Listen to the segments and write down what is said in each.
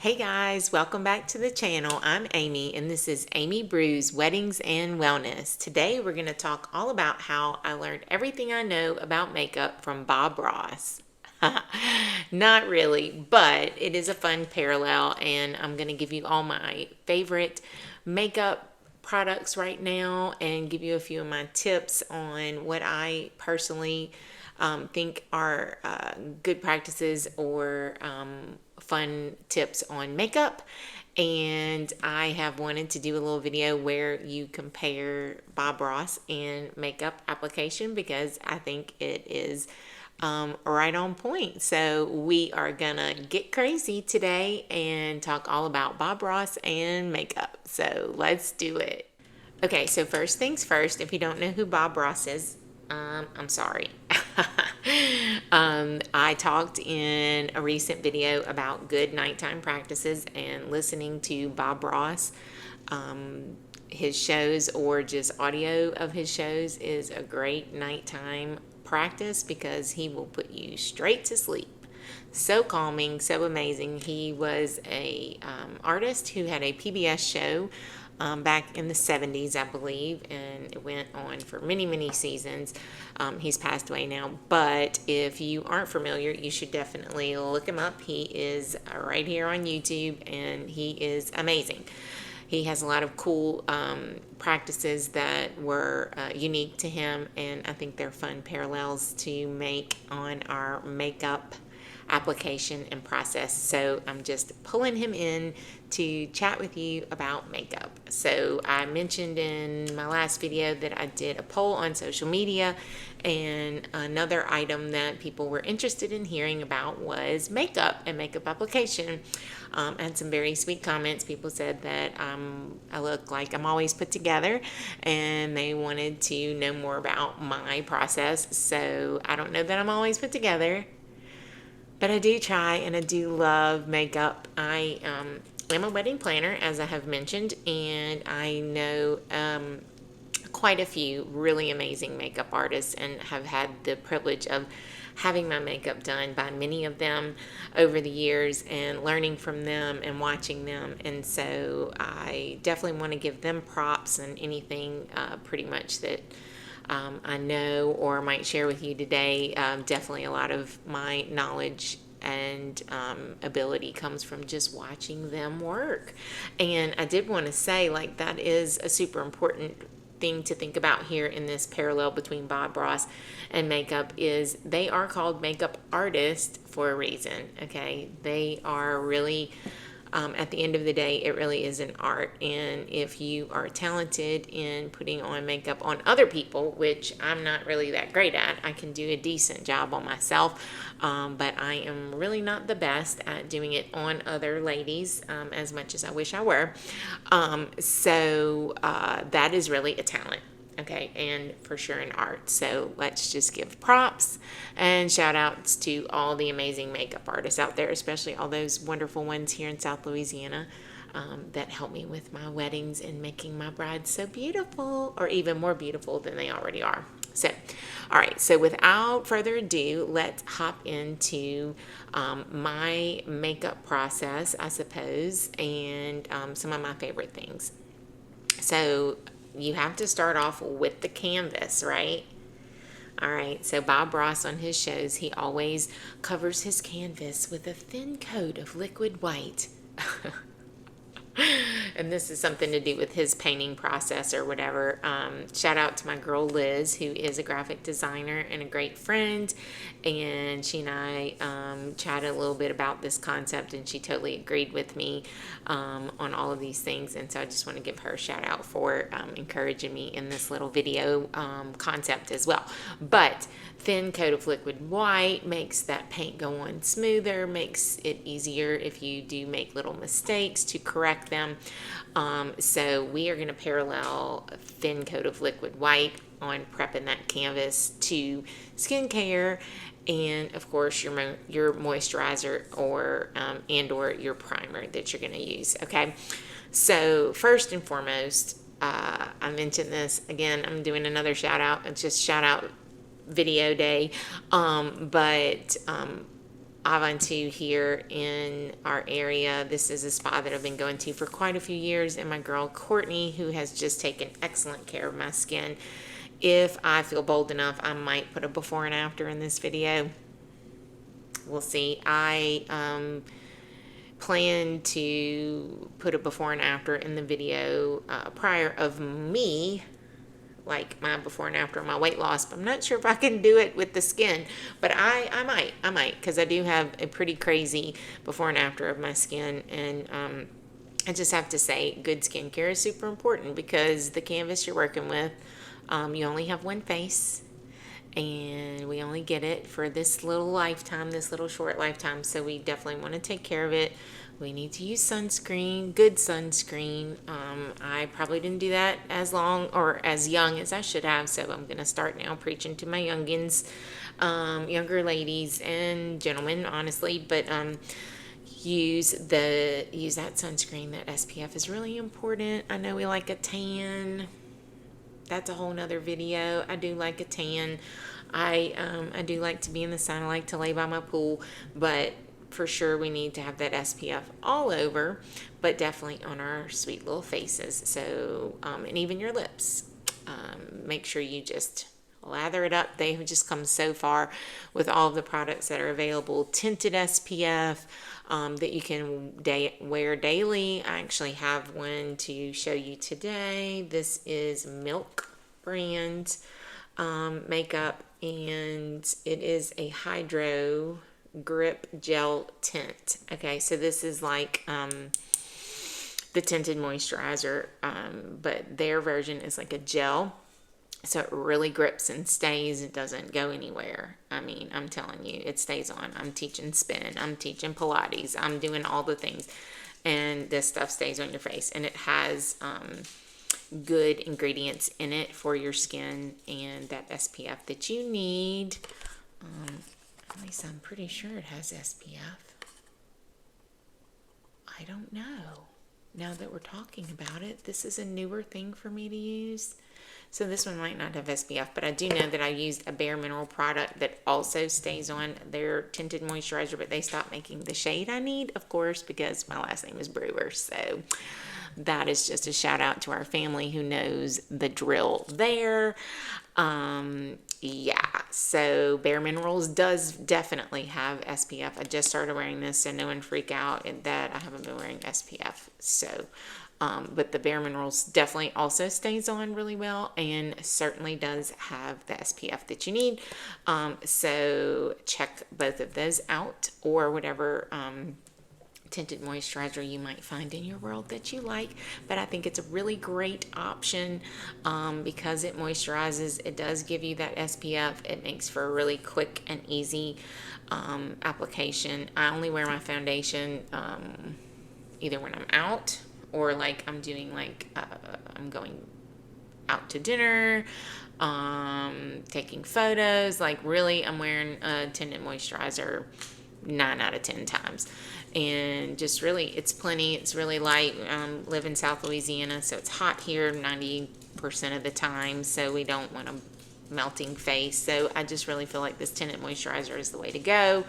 Hey guys, welcome back to the channel. I'm Amy and this is Amy Brews Weddings and Wellness. Today we're going to talk all about how I learned everything I know about makeup from Bob Ross. Not really, but it is a fun parallel and I'm going to give you all my favorite makeup products right now and give you a few of my tips on what I personally think are good practices or fun tips on makeup. And I have wanted to do a little video where you compare Bob Ross and makeup application because I think it is right on point. So we are gonna get crazy today and talk all about Bob Ross and makeup. So let's do it. Okay, so first things first, if you don't know who Bob Ross is, I'm sorry. I talked in a recent video about good nighttime practices, and listening to Bob Ross, his shows or just audio of his shows is a great nighttime practice because he will put you straight to sleep. So calming, so amazing. He was a artist who had a PBS show back in the 70s, I believe, and it went on for many, many seasons. He's passed away now, but if you aren't familiar, you should definitely look him up. He is right here on YouTube, and he is amazing. He has a lot of cool practices that were unique to him, and I think they're fun parallels to make on our makeup application and process. So I'm just pulling him in to chat with you about makeup. So I mentioned in my last video that I did a poll on social media, and another item that people were interested in hearing about was makeup and makeup application. I had some very sweet comments. People said that I look like I'm always put together, and they wanted to know more about my process. So I don't know that I'm always put together, but I do try, and I do love makeup. I am a wedding planner, as I have mentioned, and I know quite a few really amazing makeup artists and have had the privilege of having my makeup done by many of them over the years and learning from them and watching them. And so I definitely want to give them props and anything pretty much that I know or might share with you today. Definitely a lot of my knowledge and ability comes from just watching them work. And I did want to say, like, that is a super important thing to think about here in this parallel between Bob Ross and makeup is they are called makeup artists for a reason. Okay, they are really at the end of the day, it really is an art. And if you are talented in putting on makeup on other people, which I'm not really that great at, I can do a decent job on myself, but I am really not the best at doing it on other ladies as much as I wish I were. So that is really a talent. Okay, and for sure an art. So let's just give props and shout outs to all the amazing makeup artists out there, especially all those wonderful ones here in South Louisiana that help me with my weddings and making my brides so beautiful, or even more beautiful than they already are. So, all right, so without further ado, let's hop into my makeup process, I suppose, and some of my favorite things. So, you have to start off with the canvas, right? All right, so Bob Ross on his shows, he always covers his canvas with a thin coat of liquid white. And this is something to do with his painting process or whatever. Shout out to my girl Liz, who is a graphic designer and a great friend, and she and I chatted a little bit about this concept, and she totally agreed with me on all of these things. And so I just want to give her a shout out for encouraging me in this little video concept as well. But thin coat of liquid white makes that paint go on smoother, makes it easier if you do make little mistakes to correct them. So we are going to parallel a thin coat of liquid white on prepping that canvas to skincare, and of course your moisturizer or or your primer that you're going to use. Okay, so first and foremost, I mentioned this again. I'm doing another shout out. It's just shout out video day, but Avantu here in our area. This is a spa that I've been going to for quite a few years, and my girl Courtney, who has just taken excellent care of my skin. If I feel bold enough, I might put a before and after in this video. We'll see. I plan to put a before and after in the video prior of me, like my before and after my weight loss, but I'm not sure if I can do it with the skin, but I might, because I do have a pretty crazy before and after of my skin. And I just have to say, good skincare is super important, because the canvas you're working with, you only have one face, and we only get it for this little lifetime, this little short lifetime. So we definitely want to take care of it. We need to use sunscreen, good sunscreen. I probably didn't do that as long or as young as I should have, so I'm going to start now preaching to my youngins, younger ladies and gentlemen, honestly. But use that sunscreen. That SPF is really important. I know we like a tan. That's a whole nother video. I do like a tan. I do like to be in the sun. I like to lay by my pool, but for sure we need to have that SPF all over, but definitely on our sweet little faces. So, and even your lips. Make sure you just lather it up. They have just come so far with all of the products that are available. Tinted SPF that you can wear daily. I actually have one to show you today. This is Milk brand makeup, and it is a hydro grip gel tint. Okay, so this is like the tinted moisturizer, but their version is like a gel, so it really grips and stays. It doesn't go anywhere. I mean, I'm telling you, it stays on. I'm teaching spin, I'm teaching Pilates, I'm doing all the things, and this stuff stays on your face, and it has good ingredients in it for your skin and that SPF that you need. At least I'm pretty sure it has SPF. I don't know. Now that we're talking about it, this is a newer thing for me to use. So this one might not have SPF, but I do know that I used a Bare Mineral product that also stays on their tinted moisturizer, but they stopped making the shade I need, of course, because my last name is Brewer. So that is just a shout out to our family who knows the drill there. Yeah, so Bare Minerals does definitely have SPF. I just started wearing this, so no one freak out that I haven't been wearing SPF. So, but the Bare Minerals definitely also stays on really well, and certainly does have the SPF that you need. So check both of those out, or whatever tinted moisturizer you might find in your world that you like. But I think it's a really great option because it moisturizes. It does give you that SPF. It makes for a really quick and easy application. I only wear my foundation either when I'm out, or like I'm doing like I'm going out to dinner, taking photos. Like really, I'm wearing a tinted moisturizer 9 out of 10 times. And just really, it's plenty. It's really light. Live in South Louisiana, so it's hot here 90% of the time, so we don't want a melting face. So I just really feel like this tinted moisturizer is the way to go.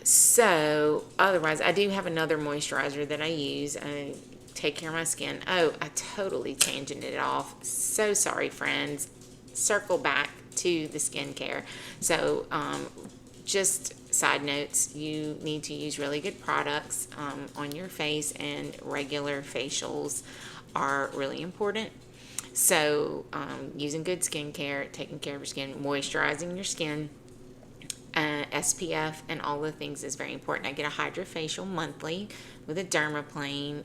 So otherwise, I do have another moisturizer that I use. I take care of my skin. Oh, I totally tangented it off. So sorry, friends. Circle back to the skincare. So just side notes, you need to use really good products on your face, and regular facials are really important. So using good skincare, taking care of your skin, moisturizing your skin, SPF, and all the things is very important. I get a hydrofacial monthly with a dermaplane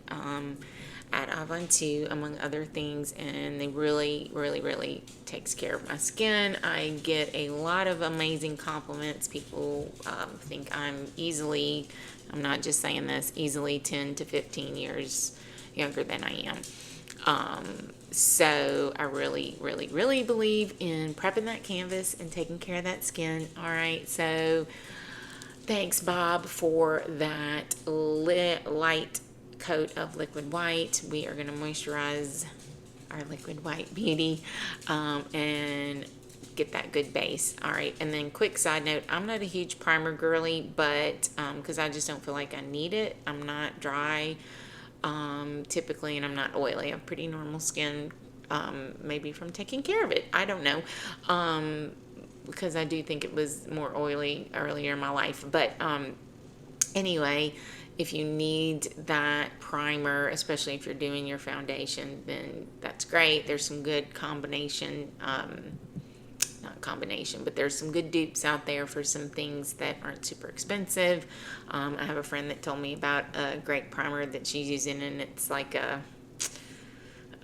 at Avantu, among other things, and they really, really, really takes care of my skin. I get a lot of amazing compliments. People think I'm not just saying this, easily 10 to 15 years younger than I am. So I really, really, really believe in prepping that canvas and taking care of that skin. All right, so thanks, Bob, for that light coat of liquid white. We are going to moisturize our liquid white beauty and get that good base. All right, and then quick side note, I'm not a huge primer girly, but because I just don't feel like I need it. I'm not dry typically, and I'm not oily. I have pretty normal skin, maybe from taking care of it. I don't know, because I do think it was more oily earlier in my life. But anyway, if you need that primer, especially if you're doing your foundation, then that's great. There's some good combination, not combination, but there's some good dupes out there for some things that aren't super expensive. I have a friend that told me about a great primer that she's using, and it's like a,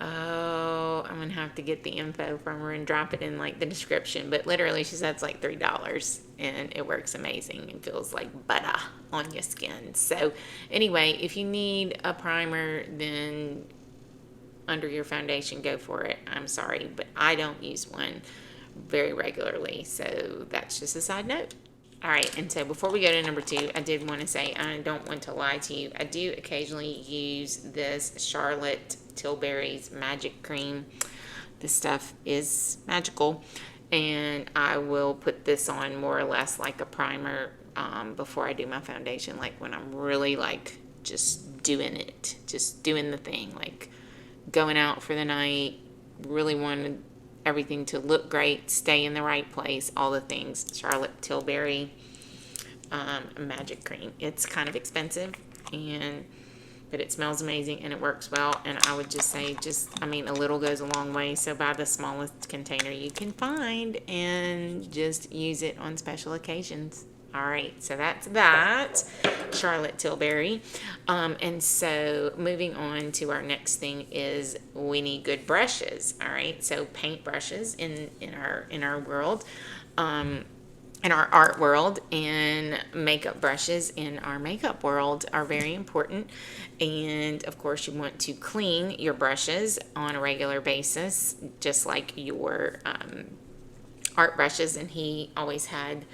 oh, I'm gonna have to get the info from her and drop it in like the description, but literally she said it's like $3 and it works amazing and feels like butter on your skin. So anyway, if you need a primer, then under your foundation, go for it. I'm sorry, but I don't use one very regularly, so that's just a side note. All right, and so before we go to number 2, I did want to say, I don't want to lie to you, I do occasionally use this Charlotte Tilbury's Magic Cream. This stuff is magical, and I will put this on more or less like a primer before I do my foundation, like when I'm really like just doing it, just doing the thing, like going out for the night, really wanted everything to look great, stay in the right place, all the things. Charlotte Tilbury Magic Cream. It's kind of expensive, but it smells amazing and it works well. And I would just say, a little goes a long way. So buy the smallest container you can find and just use it on special occasions. All right, so that's that, Charlotte Tilbury. And so moving on to our next thing is we need good brushes. All right, so paint brushes in our world, in our art world, and makeup brushes in our makeup world are very important. And of course, you want to clean your brushes on a regular basis, just like your art brushes. And he always had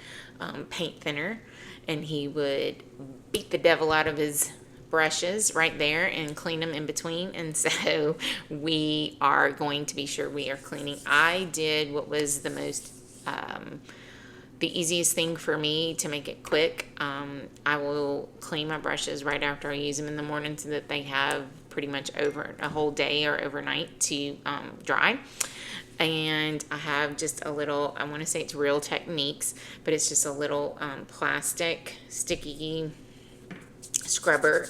paint thinner, and he would beat the devil out of his brushes right there and clean them in between. And so we are going to be sure we are cleaning. I did what was the most the easiest thing for me to make it quick. I will clean my brushes right after I use them in the morning so that they have pretty much over a whole day or overnight to dry. And I have just a little, I want to say it's Real Techniques, but it's just a little plastic sticky scrubber,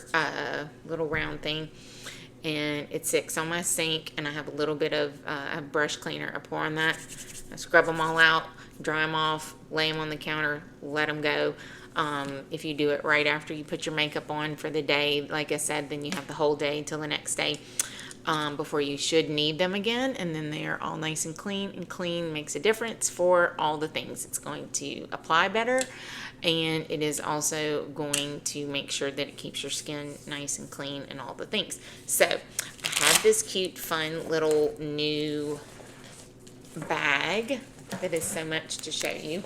little round thing. And it sits on my sink, and I have a little bit of a brush cleaner. I pour on that, I scrub them all out, dry them off, lay them on the counter, let them go. If you do it right after you put your makeup on for the day, like I said, then you have the whole day till the next day before you should need them again. And then they are all nice and clean makes a difference for all the things. It's going to apply better, and it is also going to make sure that it keeps your skin nice and clean and all the things. So I have this cute, fun little new bag that is so much to show you,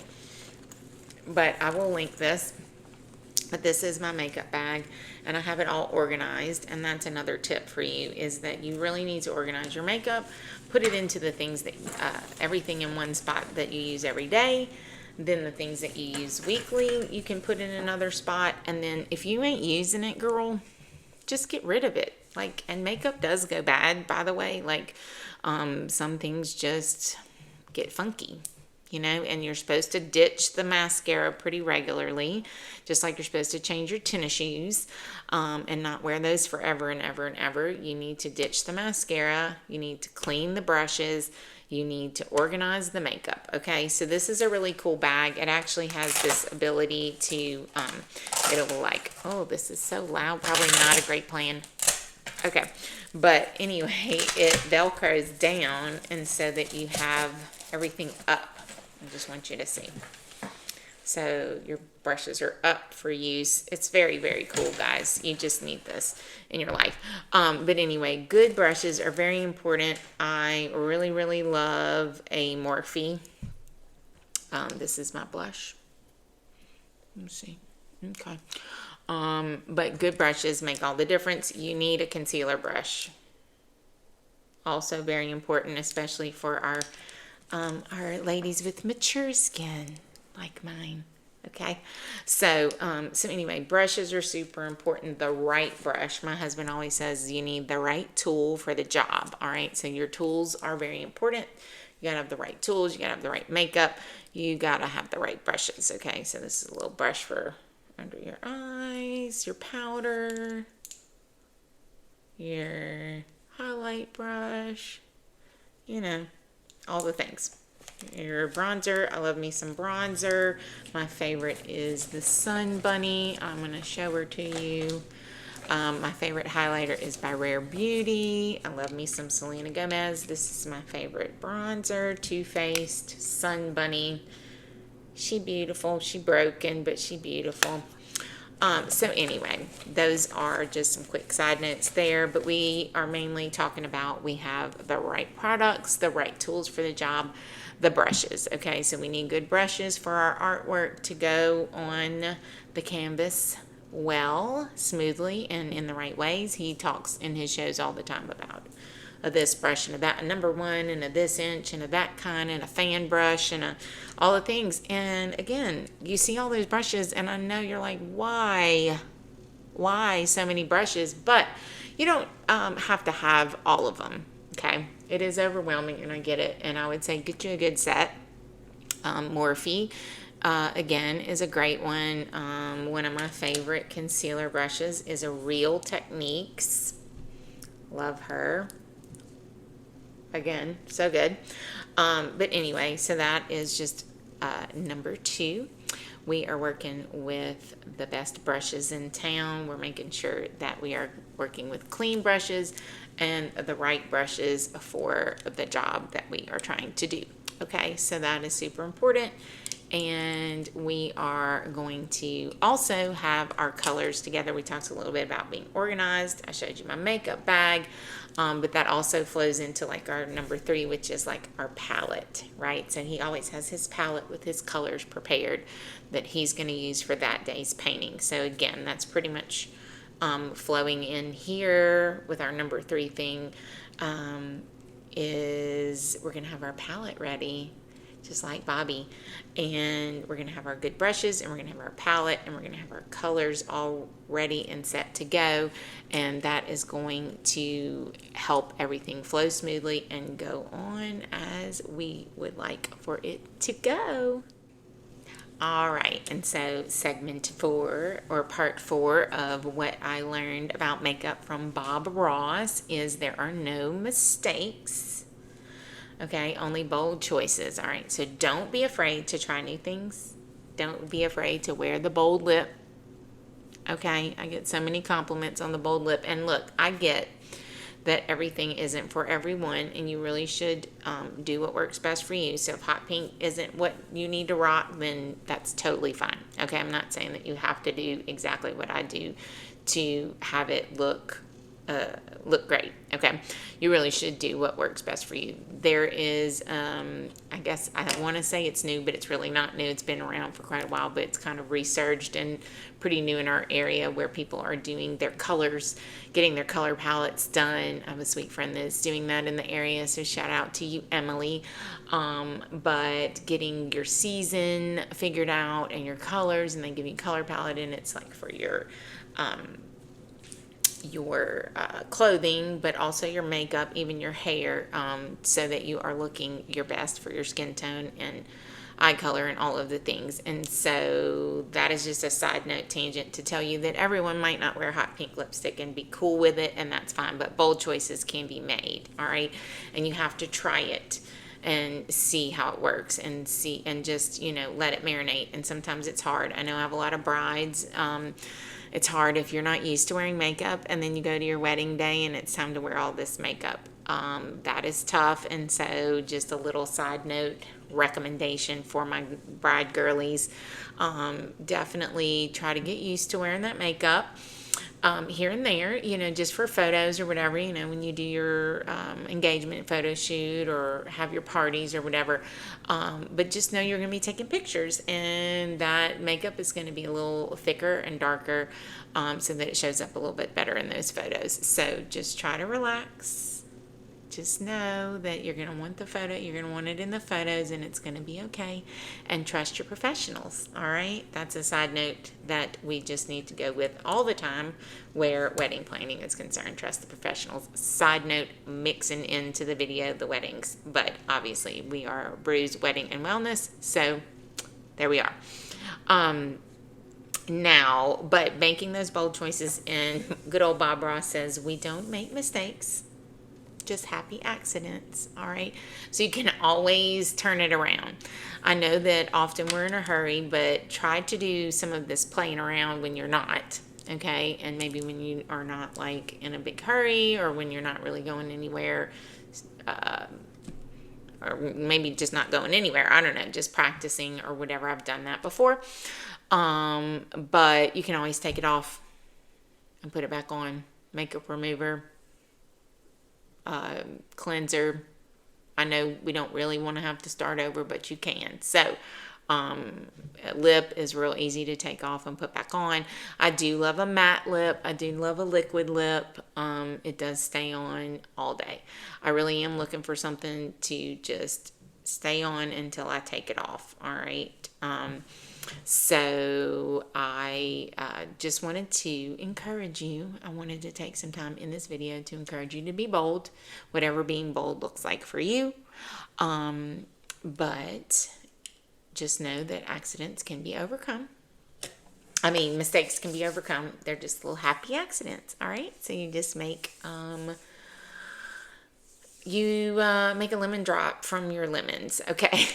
but I will link this. But this is my makeup bag, and I have it all organized. And that's another tip for you, is that you really need to organize your makeup, put it into the things that everything in one spot that you use every day. Then the things that you use weekly, you can put in another spot. And then if you ain't using it, girl, just get rid of it. Like, and makeup does go bad, by the way. Like, some things just get funky, you know, and you're supposed to ditch the mascara pretty regularly, just like you're supposed to change your tennis shoes, and not wear those forever and ever and ever. You need to ditch the mascara. You need to clean the brushes. You need to organize the makeup. Okay, so this is a really cool bag. It actually has this ability to, it'll like, oh, this is so loud. Probably not a great plan. Okay, but anyway, it Velcros down, and so that you have everything up. I just want you to see. So your brushes are up for use. It's very, very cool, guys. You just need this in your life. But anyway, good brushes are very important. I really, really love a Morphe. This is my blush. Let me see. Okay. But good brushes make all the difference. You need a concealer brush. Also very important, especially for our are ladies with mature skin like mine. Okay, so anyway, brushes are super important. The right brush. My husband always says you need the right tool for the job. All right, so your tools are very important. You gotta have the right tools. You gotta have the right makeup. You gotta have the right brushes. Okay, so this is a little brush for under your eyes, your powder, your highlight brush. You know, all the things. Your bronzer. I love me some bronzer. My favorite is the Sun Bunny. I'm going to show her to you. My favorite highlighter is by Rare Beauty. I love me some Selena Gomez. This is my favorite bronzer. Too Faced Sun Bunny. She beautiful. She broken, but she beautiful. So anyway, those are just some quick side notes there, but we are mainly talking about we have the right products, the right tools for the job, the brushes. Okay, so we need good brushes for our artwork to go on the canvas well, smoothly, and in the right ways. He talks in his shows all the time about this brush and a that, a number one, and a this inch, and a that kind, and a fan brush, and all the things. And again, you see all those brushes, and I know you're like, why so many brushes? But you don't have to have all of them. Okay, it is overwhelming, and I get it. And I would say get you a good set. Morphe, again, is a great one. One of my favorite concealer brushes is a Real Techniques. Love her. Again, so good. But anyway, so that is just number 2. We are working with the best brushes in town. We're making sure that we are working with clean brushes and the right brushes for the job that we are trying to do. Okay, so that is super important. And we are going to also have our colors together. We talked a little bit about being organized. I showed you my makeup bag, but that also flows into like our number 3, which is like our palette, right? So he always has his palette with his colors prepared that he's going to use for that day's painting. So again, that's pretty much flowing in here with our number 3 thing. Is we're going to have our palette ready, just like Bobby, and we're going to have our good brushes, and we're going to have our palette, and we're going to have our colors all ready and set to go, and that is going to help everything flow smoothly and go on as we would like for it to go. All right, and so segment 4, or part 4 of what I learned about makeup from Bob Ross is there are no mistakes. Okay, only bold choices. All right, so don't be afraid to try new things. Don't be afraid to wear the bold lip. Okay, I get so many compliments on the bold lip. And look, I get that everything isn't for everyone, and you really should do what works best for you. So if hot pink isn't what you need to rock, then that's totally fine. Okay, I'm not saying that you have to do exactly what I do to have it look great. Okay, you really should do what works best for you. There is I guess I want to say it's new, but it's really not new. It's been around for quite a while, but it's kind of resurged and pretty new in our area, where people are doing their colors, getting their color palettes done. I have a sweet friend that's doing that in the area, so shout out to you, Emily. But getting your season figured out and your colors, and they give you a color palette, and it's like for your clothing, but also your makeup, even your hair, so that you are looking your best for your skin tone and eye color and all of the things. And so that is just a side note tangent to tell you that everyone might not wear hot pink lipstick and be cool with it, and that's fine, but bold choices can be made. All right, and you have to try it and see how it works, and see, and just, let it marinate. And sometimes it's hard. I know I have a lot of brides. It's hard if you're not used to wearing makeup, and then you go to your wedding day and it's time to wear all this makeup. That is tough. And so just a little side note recommendation for my bride girlies. Definitely try to get used to wearing that makeup. Here and there, just for photos or whatever, when you do your engagement photo shoot or have your parties or whatever. But just know you're going to be taking pictures, and that makeup is going to be a little thicker and darker, so that it shows up a little bit better in those photos. So just try to relax. just know that you're going to want the photo, you're going to want it in the photos, and it's going to be okay. And trust your professionals, all right? That's a side note that we just need to go with all the time where wedding planning is concerned. Trust the professionals. Side note, mixing into the video the weddings, but obviously we are Brews Wedding and Wellness, so there we are. Now, but making those bold choices, and good old Bob Ross says, we don't make mistakes, just happy accidents, all right? So you can always turn it around. I know that often we're in a hurry, but try to do some of this playing around when you're not, okay? And maybe when you are not like in a big hurry, or when you're not really going anywhere, or maybe just not going anywhere. I don't know, just practicing or whatever. I've done that before. But you can always take it off and put it back on. Makeup remover, cleanser. I know we don't really want to have to start over, but you can. So, lip is real easy to take off and put back on. I do love a matte lip. I do love a liquid lip. It does stay on all day. I really am looking for something to just stay on until I take it off. All right. So I just wanted to encourage you. I wanted to take some time in this video to encourage you to be bold, whatever being bold looks like for you. But just know that accidents can be overcome. I mean, mistakes can be overcome. They're just little happy accidents, all right? So you just make make a lemon drop from your lemons, okay?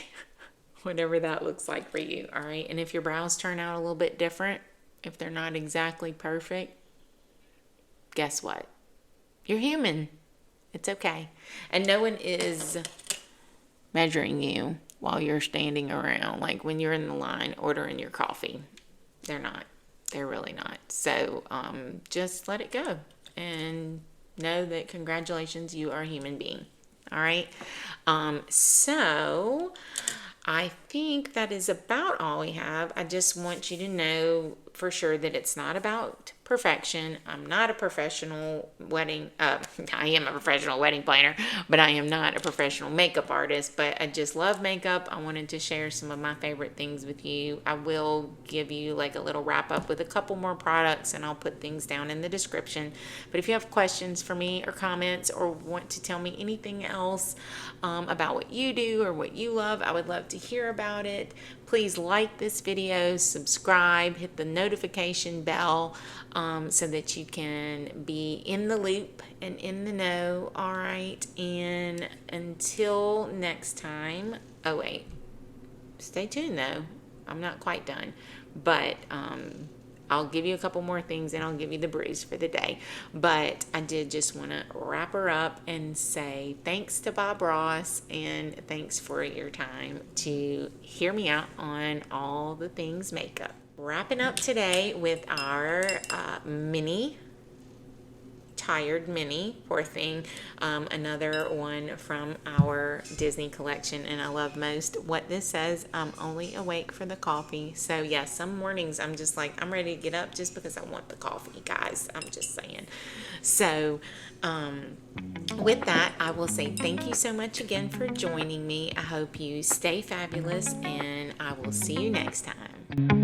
Whatever that looks like for you, all right? And if your brows turn out a little bit different, if they're not exactly perfect, guess what? You're human. It's okay. And no one is measuring you while you're standing around. Like when you're in the line ordering your coffee. They're not. They're really not. So just let it go and know that congratulations, you are a human being. All right? So I think that is about all we have. I just want you to know for sure that it's not about perfection. I'm not a professional wedding, I am a professional wedding planner, but I am not a professional makeup artist, but I just love makeup. I wanted to share some of my favorite things with you. I will give you like a little wrap up with a couple more products, and I'll put things down in the description. But if you have questions for me or comments, or want to tell me anything else about what you do or what you love, I would love to hear about it. Please like this video, subscribe, hit the notification bell so that you can be in the loop and in the know. All right. And until next time, oh wait, stay tuned though. I'm not quite done, but I'll give you a couple more things and I'll give you the brews for the day. But I did just want to wrap her up and say thanks to Bob Ross, and thanks for your time to hear me out on all the things makeup. Wrapping up today with our mini, tired mini, poor thing, another one from our Disney collection, and I love most what this says: I'm only awake for the coffee. So yeah, some mornings I'm just like, I'm ready to get up just because I want the coffee, guys. I'm just saying. So with that, I will say thank you so much again for joining me. I hope you stay fabulous, and I will see you next time.